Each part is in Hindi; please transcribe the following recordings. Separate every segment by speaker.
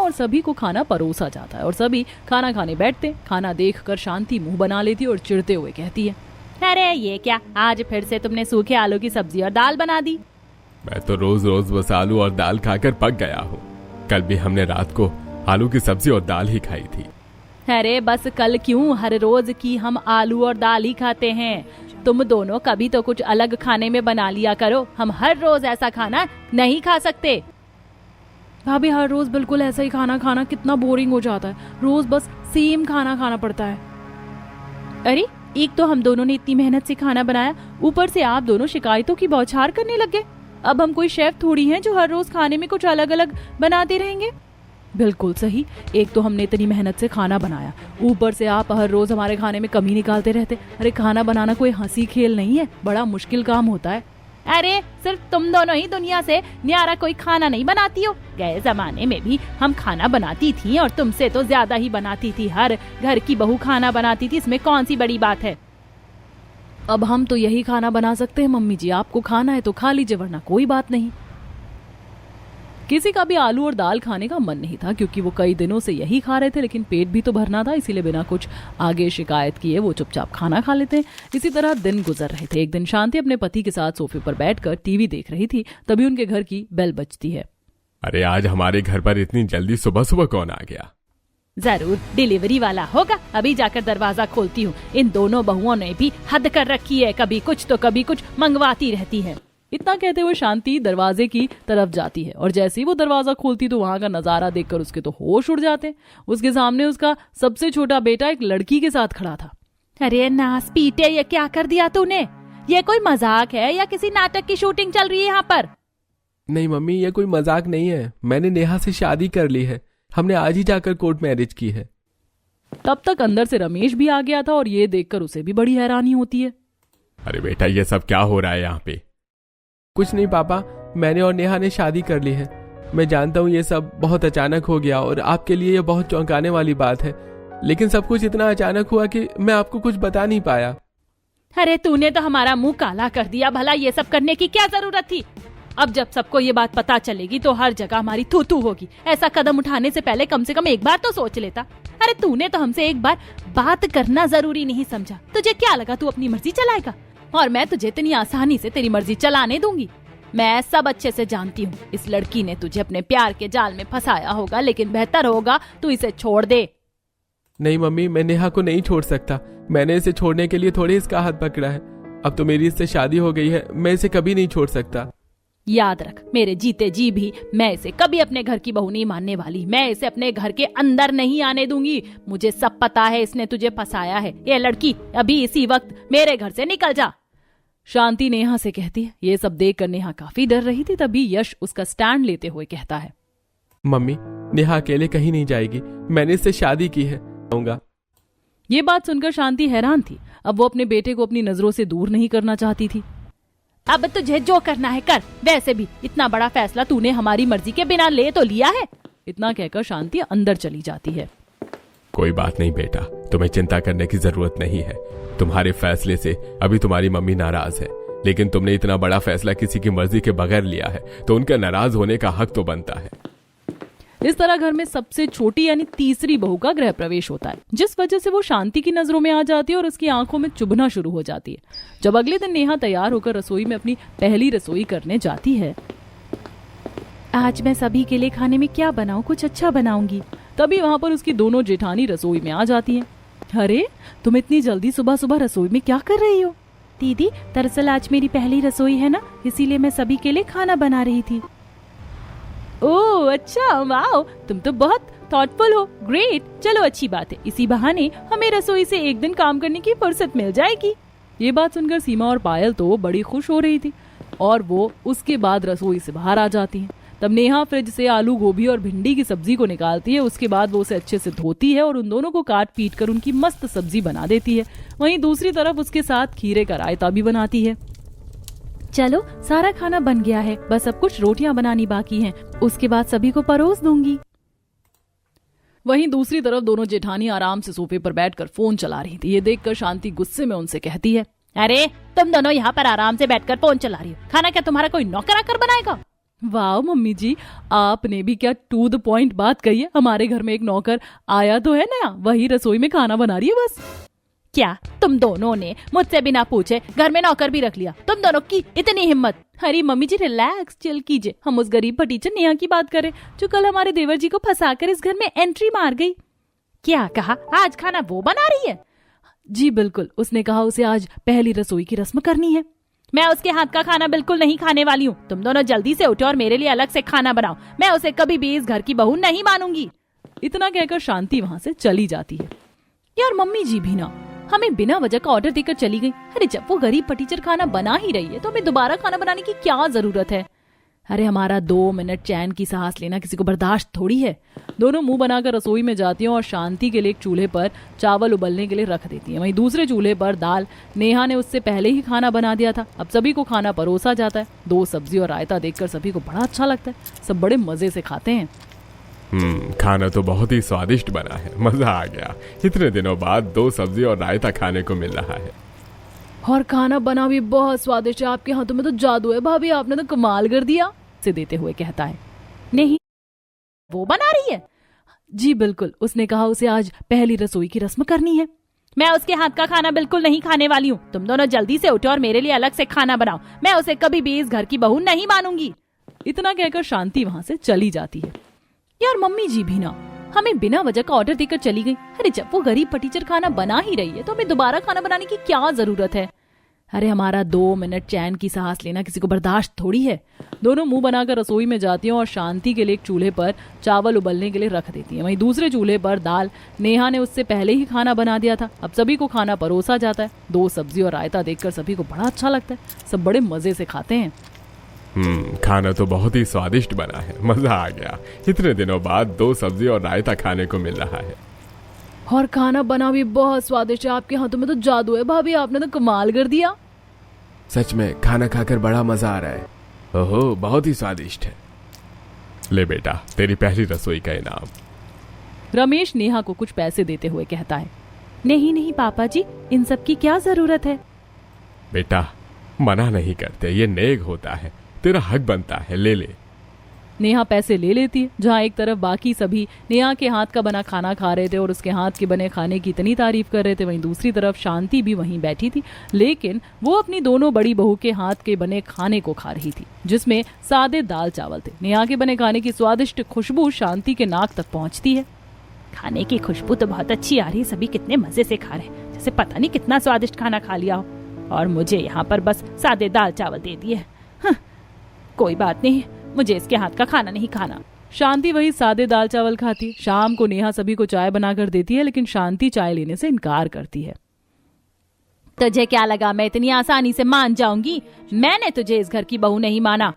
Speaker 1: और सभी को खाना परोसा जाता है और सभी खाना खाने बैठते। खाना देखकर शांति मुंह बना लेती और चिढ़ते हुए कहती है, अरे ये क्या, आज फिर से तुमने सूखे आलू की सब्जी और दाल बना दी।
Speaker 2: मैं तो रोज रोज बस आलू और दाल खाकर पक गया हूँ। कल भी हमने रात को आलू की सब्जी और दाल ही खाई थी।
Speaker 1: अरे बस कल क्यों, हर रोज की हम आलू और दाल ही खाते हैं। तुम दोनों कभी तो कुछ अलग खाने में बना लिया करो, हम हर रोज ऐसा खाना नहीं खा सकते। भाभी हर रोज बिल्कुल ऐसा ही खाना खाना कितना बोरिंग हो जाता है, रोज बस सेम खाना खाना पड़ता है। अरे एक तो हम दोनों ने इतनी मेहनत से खाना बनाया, ऊपर से आप दोनों शिकायतों की बौछार करने लगे। अब हम कोई शेफ थोड़ी हैं जो हर रोज खाने में कुछ अलग अलग बनाते रहेंगे। बिल्कुल सही, एक तो हमने इतनी मेहनत से खाना बनाया, ऊपर से आप हर रोज हमारे खाने में कमी निकालते रहते। अरे खाना बनाना कोई हंसी खेल नहीं है, बड़ा मुश्किल काम होता है। अरे सिर्फ तुम दोनों ही दुनिया से न्यारा कोई खाना नहीं बनाती हो। गए जमाने में भी हम खाना बनाती थी और तुमसे तो ज्यादा ही बनाती थी। हर घर की बहू खाना बनाती थी, इसमें कौन सी बड़ी बात है। अब हम तो यही खाना बना सकते हैं मम्मी जी, आपको खाना है तो खा लीजिए वरना कोई बात नहीं। किसी का भी आलू और दाल खाने का मन नहीं था क्योंकि वो कई दिनों से यही खा रहे थे, लेकिन पेट भी तो भरना था, इसीलिए बिना कुछ आगे शिकायत किए वो चुपचाप खाना खा लेते हैं। इसी तरह दिन गुजर रहे थे। एक दिन शांति अपने पति के साथ सोफे पर बैठकर टीवी देख रही थी, तभी उनके घर की बेल बजती है।
Speaker 2: अरे आज हमारे घर पर इतनी जल्दी सुबह सुबह कौन आ गया?
Speaker 1: जरूर डिलीवरी वाला होगा, अभी जाकर दरवाजा खोलती हूँ। इन दोनों बहुओं ने भी हद कर रखी है, कभी कुछ तो कभी कुछ मंगवाती रहती है। इतना कहते हुए शांति दरवाजे की तरफ जाती है और जैसे ही वो दरवाजा खोलती तो वहां का नजारा देखकर उसके तो होश उड़ जाते। उसके सामने उसका सबसे छोटा बेटा एक लड़की के साथ खड़ा था। अरे नास पीटे, ये क्या कर दिया तूने? ये कोई मजाक है या किसी नाटक की शूटिंग चल रही है यहाँ पर?
Speaker 3: नहीं मम्मी, ये कोई मजाक नहीं है। मैंने नेहा से शादी कर ली है। हमने आज ही जाकर कोर्ट मैरिज की है।
Speaker 1: तब तक अंदर से रमेश भी आ गया था और ये देखकर उसे भी बड़ी हैरानी होती है।
Speaker 2: अरे बेटा ये सब क्या हो रहा है यहाँ पे?
Speaker 3: कुछ नहीं पापा, मैंने और नेहा ने शादी कर ली है। मैं जानता हूँ ये सब बहुत अचानक हो गया और आपके लिए ये बहुत चौंकाने वाली बात है, लेकिन सब कुछ इतना अचानक हुआ कि मैं आपको कुछ बता नहीं पाया।
Speaker 1: अरे तूने तो हमारा मुंह काला कर दिया। भला ये सब करने की क्या जरूरत थी? अब जब सबको ये बात पता चलेगी तो हर जगह हमारी थू थू होगी। ऐसा कदम उठाने से पहले कम से कम एक बार तो सोच लेता। अरे तूने तो हमसे एक बार बात करना जरूरी नहीं समझा। तुझे क्या लगा तू अपनी मर्जी चलाएगा और मैं तुझे इतनी आसानी से तेरी मर्जी चलाने दूंगी? मैं सब अच्छे से जानती हूँ। इस लड़की ने तुझे अपने प्यार के जाल में फंसाया होगा, लेकिन बेहतर होगा तू इसे छोड़ दे।
Speaker 3: नहीं मम्मी, मैं नेहा को नहीं छोड़ सकता। मैंने इसे छोड़ने के लिए थोड़ी इसका हाथ पकड़ा है। अब तो मेरी इससे शादी हो गई है, मैं इसे कभी नहीं छोड़ सकता।
Speaker 1: याद रख, मेरे जीते जी भी मैं इसे कभी अपने घर की बहू नहीं मानने वाली। मैं इसे अपने घर के अंदर नहीं आने दूंगी। मुझे सब पता है इसने तुझे फंसाया है। ये लड़की अभी इसी वक्त मेरे घर से निकल जा। शांति नेहा से कहती है। ये सब देखकर नेहा काफी डर रही थी। तभी यश उसका स्टैंड लेते हुए कहता है,
Speaker 3: मम्मी नेहा अकेले कहीं नहीं जाएगी। मैंने इससे शादी की है, आऊंगा।
Speaker 1: ये बात सुनकर शांति हैरान थी। अब वो अपने बेटे को अपनी नजरों से दूर नहीं करना चाहती थी। अब तुझे जो करना है कर। वैसे भी इतना बड़ा फैसला तूने हमारी मर्जी के बिना ले तो लिया है। इतना कहकर शांति अंदर चली जाती है।
Speaker 2: कोई बात नहीं बेटा, तुम्हें चिंता करने की जरूरत नहीं है। तुम्हारे फैसले से अभी तुम्हारी मम्मी नाराज है, लेकिन तुमने इतना बड़ा फैसला किसी की मर्जी के बगैर लिया है तो उनका नाराज होने का हक तो बनता है।
Speaker 1: इस तरह घर में सबसे छोटी यानी तीसरी बहू का गृह प्रवेश होता है, जिस वजह से वो शांति की नजरों में आ जाती है और उसकी आंखों में चुभना शुरू हो जाती है। जब अगले दिन नेहा तैयार होकर रसोई में अपनी पहली रसोई करने जाती है। आज मैं सभी के लिए खाने में क्या बनाऊं, कुछ अच्छा बनाऊंगी। तभी वहां पर उसकी दोनों जेठानी रसोई में आ जाती हैं। अरे तुम इतनी जल्दी सुबह सुबह रसोई में क्या कर रही हो? दीदी दरअसल आज मेरी पहली रसोई है ना, इसीलिए मैं सभी के लिए खाना बना रही थी। ओह अच्छा, वाओ, तुम तो बहुत थॉटफुल हो। ग्रेट, चलो अच्छी बात है। इसी बहाने हमें रसोई से एक दिन काम करने की फुर्सत मिल जाएगी। ये बात सुनकर सीमा और पायल तो बड़ी खुश हो रही थी और वो उसके बाद रसोई से बाहर आ जाती हैं। तब नेहा फ्रिज से आलू गोभी और भिंडी की सब्जी को निकालती है। उसके बाद वो उसे अच्छे से धोती है और उन दोनों को काट पीट कर उनकी मस्त सब्जी बना देती है। वहीं दूसरी तरफ उसके साथ खीरे का रायता भी बनाती है। चलो सारा खाना बन गया है, बस अब कुछ रोटियां बनानी बाकी हैं, उसके बाद सभी को परोस दूंगी। वहीं दूसरी तरफ दोनों जेठानी आराम से सोफे पर बैठकर फोन चला रही थी। ये देखकर शांति गुस्से में उनसे कहती है, अरे तुम दोनों यहाँ पर आराम से बैठकर फोन चला रही हो, खाना क्या तुम्हारा कोई नौकर आकर बनाएगा? वाह मम्मी जी, आपने भी क्या टू द पॉइंट बात कही है। हमारे घर में एक नौकर आया तो है नया, वही रसोई में खाना बना रही है बस। क्या तुम दोनों ने मुझसे बिना पूछे घर में नौकर भी रख लिया? तुम दोनों की इतनी हिम्मत? अरे मम्मी जी रिलैक्स, चिल कीजिए। हम उस गरीब टीचर नेहा की बात करें जो कल हमारे देवर जी को फंसाकर इस घर में एंट्री मार गई। क्या कहा? आज खाना वो बना रही है? जी बिल्कुल, उसने कहा उसे आज पहली रसोई की रस्म करनी है। मैं उसके हाथ का खाना बिल्कुल नहीं खाने वाली हूँ। तुम दोनों जल्दी से उठो और मेरे लिए अलग से खाना बनाओ। मैं उसे कभी भी इस घर की बहू नहीं मानूंगी। इतना कहकर शांति वहाँ से चली जाती है। यार मम्मी जी भी ना हमें बिना वजह का ऑर्डर देकर चली गई। अरे जब वो गरीब टीचर खाना बना ही रही है तो हमें दोबारा खाना बनाने की क्या जरूरत है? अरे हमारा 2 मिनट चैन की सांस लेना किसी को बर्दाश्त थोड़ी है। दोनों मुंह बनाकर रसोई में जाती हैं और शांति के लिए एक चूल्हे पर चावल उबलने के लिए रख देती हैं। वहीं दूसरे चूल्हे पर दाल नेहा ने उससे पहले ही खाना बना दिया था। अब सभी को खाना परोसा जाता है। 2 सब्जी और रायता देखकर सभी को बड़ा अच्छा लगता है। सब बड़े मजे से खाते हैं।
Speaker 2: खाना तो बहुत ही स्वादिष्ट बना है, मजा आ गया। इतने दिनों बाद 2 सब्जी और रायता खाने को मिल रहा है।
Speaker 1: और खाना बना भी बहुत स्वादिष्ट है। आपके हाथों में तो जादू है भाभी, आपने तो कमाल कर दिया, से देते हुए कहता है। नहीं वो बना रही है? जी बिल्कुल, उसने कहा उसे आज पहली रसोई की रस्म करनी है। मैं उसके हाथ का खाना बिल्कुल नहीं खाने वाली हूँ। तुम दोनों जल्दी से उठो और मेरे लिए अलग से खाना बनाओ। मैं उसे कभी भी इस घर की बहू नहीं मानूंगी। इतना कहकर शांति वहाँ से चली जाती है। यार मम्मी जी भी ना हमें बिना वजह का ऑर्डर देकर चली गई। अरे जब वो गरीब टीचर खाना बना ही रही है तो हमें दोबारा खाना बनाने की क्या जरूरत है? अरे हमारा 2 मिनट चैन की सांस लेना किसी को बर्दाश्त थोड़ी है। दोनों मुंह बनाकर रसोई में जाती हैं और शांति के लिए एक चूल्हे पर चावल उबलने के लिए रख देती हैं। वहीं दूसरे चूल्हे पर दाल नेहा ने उससे पहले ही खाना बना दिया था। अब सभी को खाना परोसा जाता है। 2 सब्जी और रायता देखकर सभी को बड़ा अच्छा लगता है। सब बड़े मजे से खाते हैं।
Speaker 2: खाना तो बहुत ही स्वादिष्ट बना है, मजा आ गया। इतने दिनों बाद 2 सब्जी और रायता खाने को मिल रहा है।
Speaker 1: और खाना बना भी बहुत स्वादिष्ट है। आपके हाथों में तो जादू है भाभी, आपने तो कमाल कर दिया।
Speaker 3: सच में खाना खाकर बड़ा मजा आ रहा है। ओहो बहुत ही स्वादिष्ट है।
Speaker 2: ले बेटा, तेरी पहली रसोई का इनाम।
Speaker 1: रमेश नेहा को कुछ पैसे देते हुए कहता है। नहीं नहीं पापा जी, इन सब की क्या जरूरत है?
Speaker 2: बेटा मना नहीं करते, ये नेक होता है, तेरा हक बनता है, ले ले।
Speaker 1: नेहा पैसे ले लेती है। जहाँ एक तरफ बाकी सभी नेहा के हाथ का बना खाना खा रहे थे और उसके हाथ के बने खाने की इतनी तारीफ कर रहे थे, वहीं दूसरी तरफ शांति भी वहीं बैठी थी, लेकिन वो अपनी दोनों बड़ी बहू के हाथ के बने खाने को खा रही थी, जिसमें सादे दाल चावल थे। नेहा के बने खाने की स्वादिष्ट खुशबू शांति के नाक तक पहुंचती है। खाने की खुशबू तो बहुत अच्छी आ रही है, सभी कितने मजे से खा रहे हैं, जैसे पता नहीं कितना स्वादिष्ट खाना खा लिया हो, और मुझे यहाँ पर बस सादे दाल चावल दे दिए। कोई बात नहीं, मुझे इसके हाथ का खाना नहीं खाना। शांति वही सादे दाल चावल खाती है। शाम को नेहा सभी को चाय बनाकर देती है, लेकिन शांति चाय लेने से इनकार करती है। तुझे क्या लगा मैं इतनी आसानी से मान जाऊंगी? मैंने तुझे इस घर की बहू नहीं माना।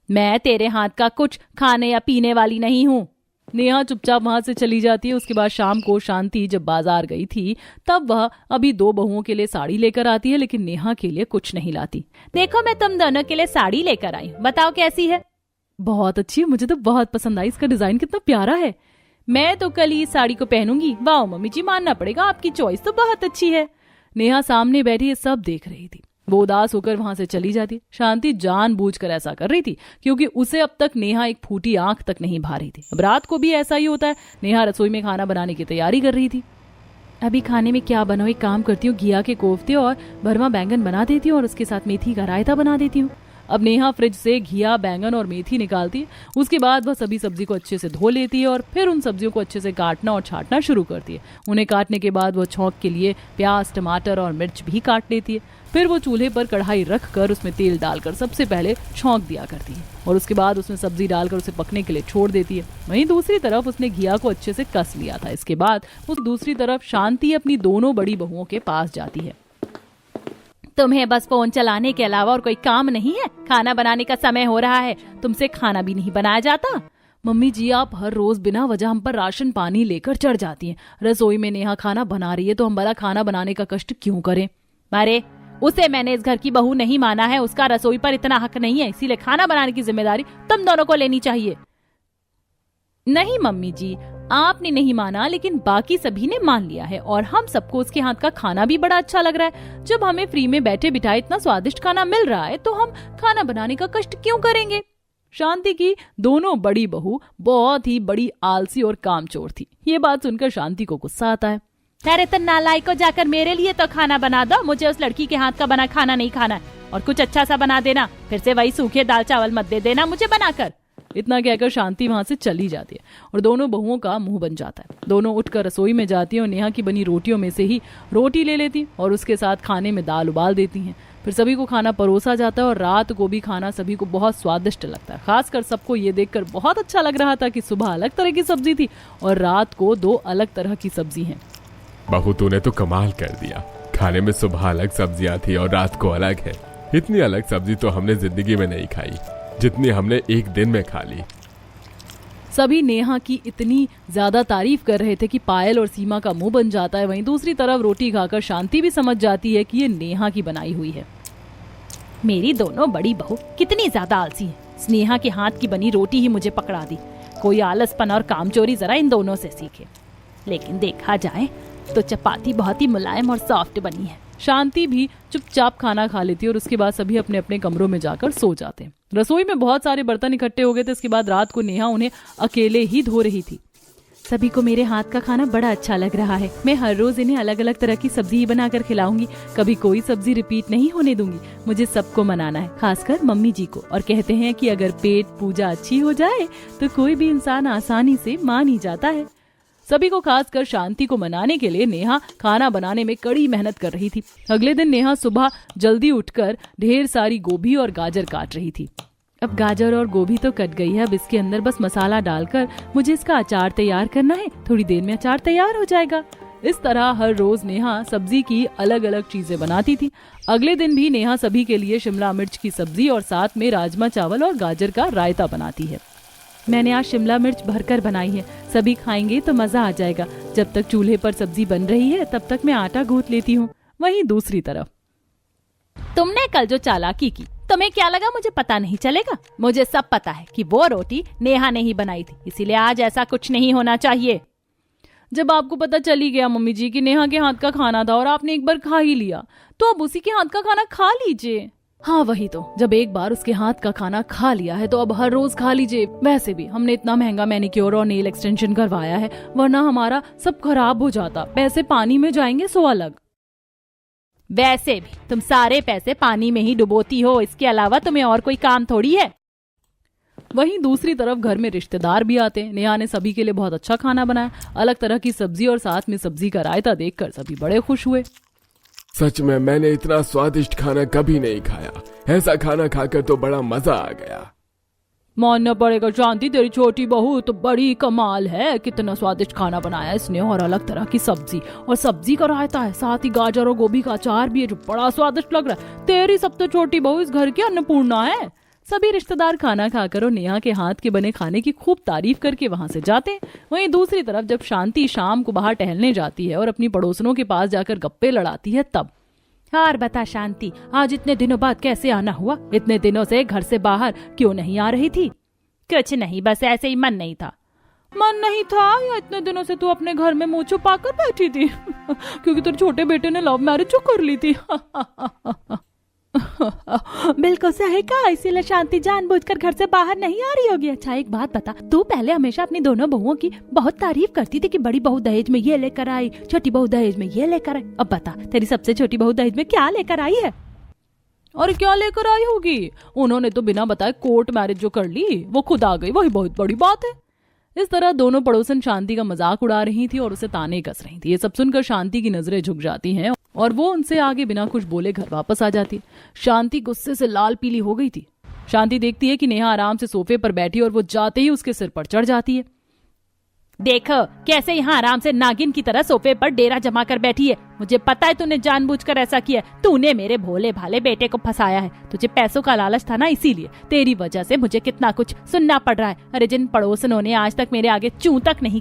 Speaker 1: मैं तेरे हाथ का कुछ खाने या पीने वाली नहीं हूँ। नेहा चुपचाप वहां से चली जाती है। उसके बाद शाम को शांति जब बाजार गई थी तब वह अभी 2 बहुओं के लिए साड़ी लेकर आती है, लेकिन नेहा के लिए कुछ नहीं लाती। देखो मैं तुम दोनों के लिए साड़ी लेकर आई हूँ, बताओ कैसी है? बहुत अच्छी है, मुझे तो बहुत पसंद आई। इसका डिजाइन कितना प्यारा है। मैं तो कल ही इस साड़ी को पहनूंगी। वाह मम्मी जी, मानना पड़ेगा, आपकी चॉइस तो बहुत अच्छी है। नेहा सामने बैठी ये सब देख रही थी। वो उदास होकर वहां से चली जाती। शांति जानबूझकर ऐसा कर रही थी क्योंकि उसे अब तक नेहा एक फूटी आंख तक नहीं भा रही थी। अब रात को भी ऐसा ही होता है। नेहा रसोई में खाना बनाने की तैयारी कर रही थी। अभी खाने में क्या बनाऊं, एक काम करती हूँ, घिया के कोफ्ते और भरमा बैंगन बना देती हूँ और उसके साथ मेथी का रायता बना देती हूँ। अब नेहा फ्रिज से घिया, बैंगन और मेथी निकालती है। उसके बाद वह सभी सब्जी को अच्छे से धो लेती है और फिर उन सब्जियों को अच्छे से काटना और छांटना शुरू करती है। उन्हें काटने के बाद वह छौंक के लिए प्याज, टमाटर और मिर्च भी काट लेती है। फिर वो चूल्हे पर कढ़ाई रखकर उसमें तेल डालकर सबसे पहले छौंक दिया करती है और उसके बाद उसमें सब्जी डालकर उसे पकने के लिए छोड़ देती है। वहीं दूसरी तरफ उसने घिया को अच्छे से कस लिया था। इसके बाद वो दूसरी तरफ शांति अपनी दोनों बड़ी बहुओं के पास जाती है। तुम्हें बस फोन चलाने के अलावा और कोई काम नहीं है? खाना बनाने का समय हो रहा है, तुमसे खाना भी नहीं बनाया जाता? मम्मी जी, आप हर रोज बिना वजह हम पर राशन पानी लेकर चढ़ जाती हैं। रसोई में नेहा खाना बना रही है तो हम भला खाना बनाने का कष्ट क्यों करें? अरे उसे मैंने इस घर की बहू नहीं माना है, उसका रसोई पर इतना हक नहीं है, इसीलिए खाना बनाने की जिम्मेदारी तुम दोनों को लेनी चाहिए। नहीं मम्मी जी, आपने नहीं माना, लेकिन बाकी सभी ने मान लिया है और हम सबको उसके हाथ का खाना भी बड़ा अच्छा लग रहा है। जब हमें फ्री में बैठे बिठाए इतना स्वादिष्ट खाना मिल रहा है तो हम खाना बनाने का कष्ट क्यों करेंगे? शांति की दोनों बड़ी बहू बहुत ही बड़ी आलसी और कामचोर थी। ये बात सुनकर शांति को गुस्सा आता है। अरे तो नालायक को, जाकर मेरे लिए तो खाना बना दो, मुझे उस लड़की के हाथ का बना खाना नहीं खाना है, और कुछ अच्छा सा बना देना, फिर से वही सूखे दाल चावल मत दे देना मुझे बनाकर। इतना कहकर शांति वहां से चली जाती है और दोनों बहुओं का मुंह बन जाता है। दोनों उठकर रसोई में जाती हैं और नेहा की बनी रोटियों में से ही रोटी ले लेती और उसके साथ खाने में दाल उबाल देती हैं। फिर सभी को खाना परोसा जाता है और रात को भी खाना सभी को बहुत स्वादिष्ट लगता है। खासकर सबको ये देखकर बहुत अच्छा लग रहा था कि सुबह अलग तरह की सब्जी थी और रात को 2 अलग तरह की सब्जी हैं।
Speaker 2: बहू तूने तो कमाल कर दिया, खाने में सुबह अलग सब्जियां थी और रात को अलग है। इतनी अलग सब्जी तो हमने जिंदगी में नहीं खाई जितनी हमने एक दिन में खा ली।
Speaker 1: सभी नेहा की इतनी ज्यादा तारीफ कर रहे थे कि पायल और सीमा का मुंह बन जाता है। वहीं दूसरी तरफ रोटी खाकर शांति भी समझ जाती है कि ये नेहा की बनाई हुई है। मेरी दोनों बड़ी बहू कितनी ज्यादा आलसी है, स्नेहा के हाथ की बनी रोटी ही मुझे पकड़ा दी। कोई आलसपन और कामचोरी जरा इन दोनों से सीखे। लेकिन देखा जाए तो चपाती बहुत ही मुलायम और सॉफ्ट बनी है। शांति भी चुपचाप खाना खा लेती है और उसके बाद सभी अपने अपने कमरों में जाकर सो जाते हैं। रसोई में बहुत सारे बर्तन इकट्ठे हो गए थे। इसके बाद रात को नेहा उन्हें अकेले ही धो रही थी। सभी को मेरे हाथ का खाना बड़ा अच्छा लग रहा है। मैं हर रोज इन्हें अलग अलग तरह की सब्जी ही बनाकर खिलाऊंगी, कभी कोई सब्जी रिपीट नहीं होने दूंगी। मुझे सबको मनाना है, खासकर मम्मी जी को। और कहते हैं कि अगर पेट पूजा अच्छी हो जाए तो कोई भी इंसान आसानी से मान ही जाता है। सभी को, खासकर शांति को मनाने के लिए नेहा खाना बनाने में कड़ी मेहनत कर रही थी। अगले दिन नेहा सुबह जल्दी उठकर ढेर सारी गोभी और गाजर काट रही थी। अब गाजर और गोभी तो कट गई है, अब इसके अंदर बस मसाला डालकर मुझे इसका अचार तैयार करना है। थोड़ी देर में अचार तैयार हो जाएगा। इस तरह हर रोज नेहा सब्जी की अलग अलग चीजें बनाती थी। अगले दिन भी नेहा सभी के लिए शिमला मिर्च की सब्जी और साथ में राजमा चावल और गाजर का रायता बनाती है। मैंने आज शिमला मिर्च भरकर बनाई है, सभी खाएंगे तो मजा आ जाएगा। जब तक चूल्हे पर सब्जी बन रही है तब तक मैं आटा गूंथ लेती हूँ। वहीं दूसरी तरफ, तुमने कल जो चालाकी की, तुम्हें क्या लगा मुझे पता नहीं चलेगा? मुझे सब पता है कि वो रोटी नेहा ने ही बनाई थी, इसीलिए आज ऐसा कुछ नहीं होना चाहिए। जब आपको पता चली गया मम्मी जी कि नेहा के हाथ का खाना था और आपने एक बार खा ही लिया, तो अब उसी के हाथ का खाना खा लीजिए। हाँ वही तो, जब एक बार उसके हाथ का खाना खा लिया है तो अब हर रोज खा लीजिए। वैसे भी हमने इतना महंगा मैनिक्योर और नेल एक्सटेंशन करवाया है, वरना हमारा सब खराब हो जाता। पैसे पानी में जाएंगे सो अलग। वैसे भी तुम सारे पैसे पानी में ही डुबोती हो, इसके अलावा तुम्हें और कोई काम थोड़ी है। वहीं दूसरी तरफ घर में रिश्तेदार भी आते हैं। नेहा ने सभी के लिए बहुत अच्छा खाना बनाया, अलग तरह की सब्जी और साथ में सब्जी का रायता देखकर सभी बड़े खुश हुए।
Speaker 2: सच में मैंने इतना स्वादिष्ट खाना कभी नहीं खाया। ऐसा खाना खाकर तो बड़ा मजा आ गया।
Speaker 1: मानना पड़ेगा शांति, तेरी छोटी बहू तो बड़ी कमाल है। कितना स्वादिष्ट खाना बनाया इसने, और अलग तरह की सब्जी और सब्जी का रायता है, साथ ही गाजर और गोभी का अचार भी है जो बड़ा स्वादिष्ट लग रहा है। तेरी सबसे छोटी बहू इस घर की अन्नपूर्णा है। सभी रिश्तेदार खाना खाकर और नेहा के हाथ के बने खाने की खूब तारीफ करके वहां से जाते हैं। वहीं दूसरी तरफ जब शांति शाम को बाहर टहलने जाती है और अपनी पड़ोसनों के पास जाकर गप्पे लड़ाती है, तब यार बता शांति, आज इतने दिनों बाद कैसे आना हुआ? इतने दिनों से घर से बाहर क्यों नहीं आ रही थी? कुछ नहीं, बस ऐसे ही मन नहीं था। मन नहीं था या इतने दिनों से तू अपने घर में मुंह छुपा कर बैठी थी? क्योंकि तेरे छोटे बेटे ने लव मैरिज जो कर ली थी। बिल्कुल सही कहा, इसीलिए शांति जानबूझकर घर से बाहर नहीं आ रही होगी। अच्छा एक बात बता, तू पहले हमेशा अपनी दोनों बहुओं की बहुत तारीफ करती थी कि बड़ी बहू दहेज में ये लेकर आई, छोटी बहू दहेज में ये लेकर आई। अब बता, तेरी सबसे छोटी बहू दहेज में क्या लेकर आई है? और क्या लेकर आई होगी? उन्होंने तो बिना बताए कोर्ट मैरिज जो कर ली, वो खुद आ गई, वही बहुत बड़ी बात है। इस तरह दोनों पड़ोसन शांति का मजाक उड़ा रही थी और उसे ताने कस रही थी। ये सब सुनकर शांति की नजरें झुक जाती हैं और वो उनसे आगे बिना कुछ बोले घर वापस आ जाती है। शांति गुस्से से लाल पीली हो गई थी। शांति देखती है कि नेहा आराम से सोफे पर बैठी और वो जाते ही उसके सिर पर चढ़ जाती है। देखो कैसे यहाँ आराम से नागिन की तरह सोफे पर डेरा जमा कर बैठी है। मुझे पता है तूने जानबूझकर ऐसा किया। तूने मेरे भोले भाले बेटे को फंसाया है। तुझे पैसों का लालच था ना, इसीलिए तेरी वजह से मुझे कितना कुछ सुनना पड़ रहा है। अरे जिन पड़ोसनों ने आज तक मेरे आगे चूं तक नहीं